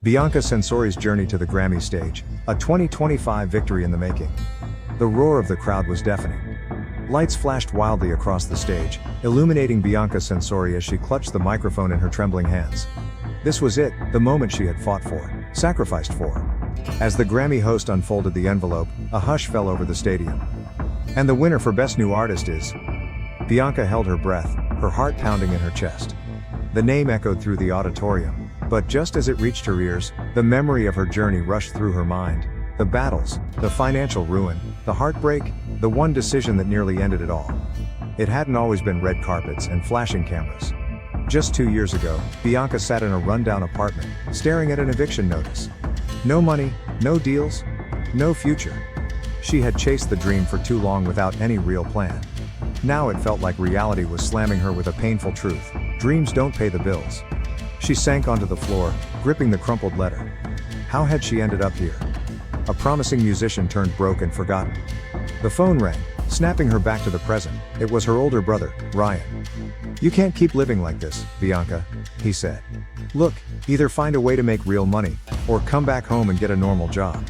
Bianca Censori's journey to the Grammy stage, a 2025 victory in the making. The roar of the crowd was deafening. Lights flashed wildly across the stage, illuminating Bianca Censori as she clutched the microphone in her trembling hands. This was it, the moment she had fought for, sacrificed for. As the Grammy host unfolded the envelope, a hush fell over the stadium. And the winner for Best New Artist is... Bianca held her breath, her heart pounding in her chest. The name echoed through the auditorium, but just as it reached her ears, the memory of her journey rushed through her mind. The battles, the financial ruin, the heartbreak, the one decision that nearly ended it all. It hadn't always been red carpets and flashing cameras. Just 2 years ago, Bianca sat in a rundown apartment, staring at an eviction notice. No money, no deals, no future. She had chased the dream for too long without any real plan. Now it felt like reality was slamming her with a painful truth. Dreams don't pay the bills. She sank onto the floor, gripping the crumpled letter. How had she ended up here? A promising musician turned broke and forgotten. The phone rang, snapping her back to the present. It was her older brother, Ryan. "You can't keep living like this, Bianca," he said. "Look, either find a way to make real money, or come back home and get a normal job.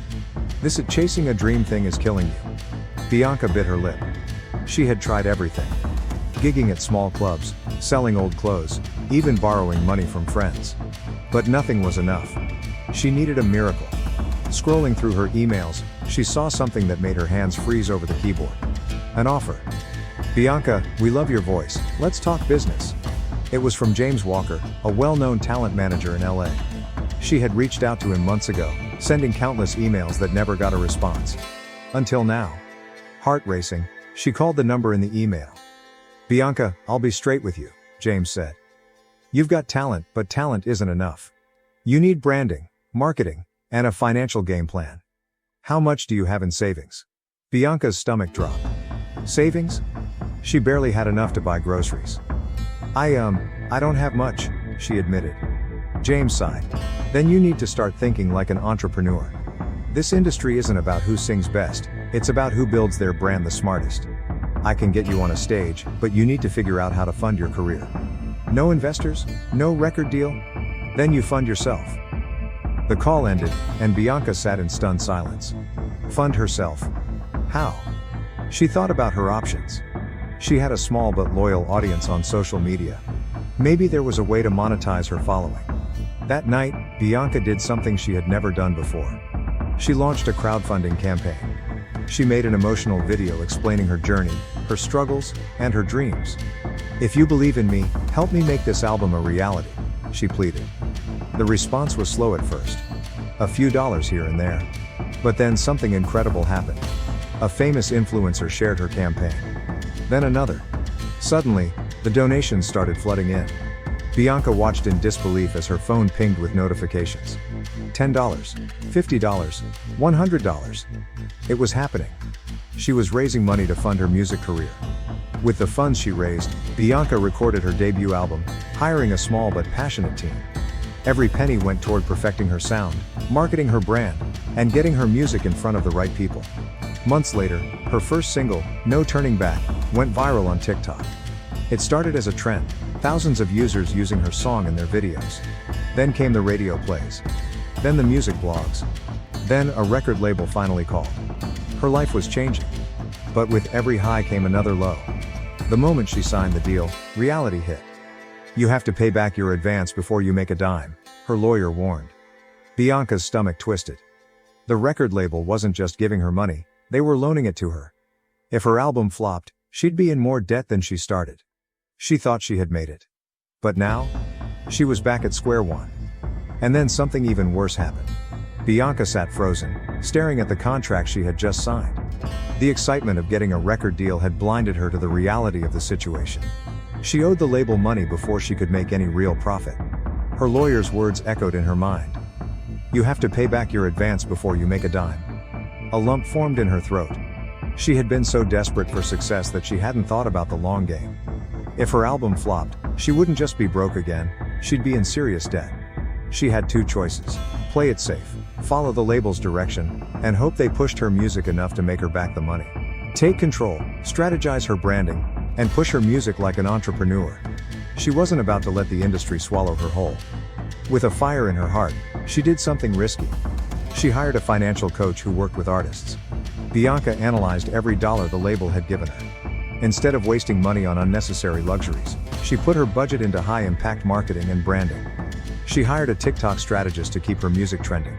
This chasing a dream thing is killing you." Bianca bit her lip. She had tried everything. Gigging at small clubs, selling old clothes, even borrowing money from friends. But nothing was enough. She needed a miracle. Scrolling through her emails, she saw something that made her hands freeze over the keyboard. An offer. "Bianca, we love your voice, let's talk business." It was from James Walker, a well-known talent manager in LA. She had reached out to him months ago, sending countless emails that never got a response. Until now. Heart racing, she called the number in the email. "Bianca, I'll be straight with you," James said. "You've got talent, but talent isn't enough. You need branding, marketing, and a financial game plan. How much do you have in savings?" Bianca's stomach dropped. Savings? She barely had enough to buy groceries. I don't have much," she admitted. James sighed. "Then you need to start thinking like an entrepreneur. This industry isn't about who sings best, it's about who builds their brand the smartest. I can get you on a stage, but you need to figure out how to fund your career. No investors? No record deal? Then you fund yourself." The call ended, and Bianca sat in stunned silence. Fund herself? How? She thought about her options. She had a small but loyal audience on social media. Maybe there was a way to monetize her following. That night, Bianca did something she had never done before. She launched a crowdfunding campaign. She made an emotional video explaining her journey, her struggles, and her dreams. "If you believe in me, help me make this album a reality," she pleaded. The response was slow at first. A few dollars here and there. But then something incredible happened. A famous influencer shared her campaign. Then another. Suddenly, the donations started flooding in. Bianca watched in disbelief as her phone pinged with notifications. $10, $50, $100. It was happening. She was raising money to fund her music career. With the funds she raised, Bianca recorded her debut album, hiring a small but passionate team. Every penny went toward perfecting her sound, marketing her brand, and getting her music in front of the right people. Months later, her first single, No Turning Back, went viral on TikTok. It started as a trend, thousands of users using her song in their videos. Then came the radio plays. Then the music blogs. Then a record label finally called. Her life was changing. But with every high came another low. The moment she signed the deal, reality hit. "You have to pay back your advance before you make a dime," her lawyer warned. Bianca's stomach twisted. The record label wasn't just giving her money, they were loaning it to her. If her album flopped, she'd be in more debt than she started. She thought she had made it. But now? She was back at square one. And then something even worse happened. Bianca sat frozen, staring at the contract she had just signed. The excitement of getting a record deal had blinded her to the reality of the situation. She owed the label money before she could make any real profit. Her lawyer's words echoed in her mind. "You have to pay back your advance before you make a dime." A lump formed in her throat. She had been so desperate for success that she hadn't thought about the long game. If her album flopped, she wouldn't just be broke again, she'd be in serious debt. She had two choices: play it safe, follow the label's direction, and hope they pushed her music enough to make her back the money. Take control, strategize her branding, and push her music like an entrepreneur. She wasn't about to let the industry swallow her whole. With a fire in her heart, she did something risky. She hired a financial coach who worked with artists. Bianca analyzed every dollar the label had given her. Instead of wasting money on unnecessary luxuries, she put her budget into high-impact marketing and branding. She hired a TikTok strategist to keep her music trending.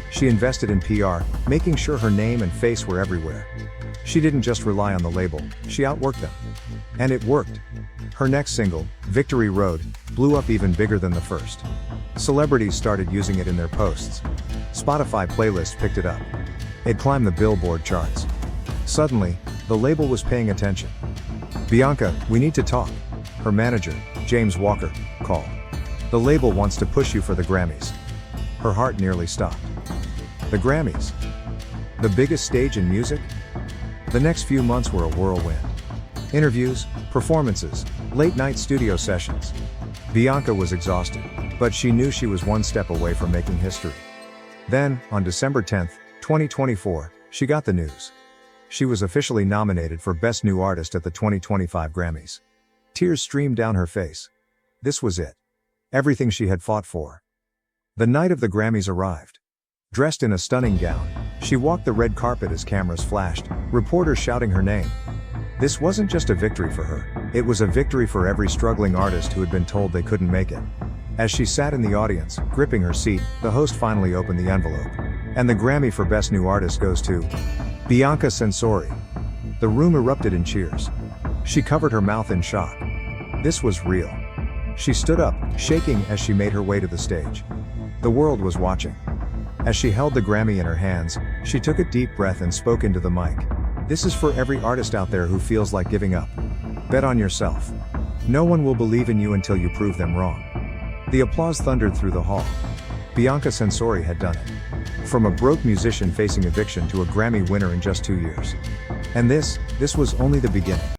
She invested in PR, making sure her name and face were everywhere. She didn't just rely on the label, she outworked them. And it worked. Her next single, Victory Road, blew up even bigger than the first. Celebrities started using it in their posts. Spotify playlists picked it up. It climbed the Billboard charts. Suddenly, the label was paying attention. "Bianca, we need to talk," her manager, James Walker, called. "The label wants to push you for the Grammys." Her heart nearly stopped. The Grammys? The biggest stage in music? The next few months were a whirlwind. Interviews, performances, late-night studio sessions. Bianca was exhausted, but she knew she was one step away from making history. Then, on December 10, 2024, she got the news. She was officially nominated for Best New Artist at the 2025 Grammys. Tears streamed down her face. This was it. Everything she had fought for. The night of the Grammys arrived. Dressed in a stunning gown, she walked the red carpet as cameras flashed, reporters shouting her name. This wasn't just a victory for her, it was a victory for every struggling artist who had been told they couldn't make it. As she sat in the audience, gripping her seat, the host finally opened the envelope. And the Grammy for Best New Artist goes to Bianca Censori. The room erupted in cheers. She covered her mouth in shock. This was real. She stood up, shaking as she made her way to the stage. The world was watching. As she held the Grammy in her hands, she took a deep breath and spoke into the mic. "This is for every artist out there who feels like giving up. Bet on yourself. No one will believe in you until you prove them wrong." The applause thundered through the hall. Bianca Censori had done it. From a broke musician facing eviction to a Grammy winner in just 2 years. And this was only the beginning.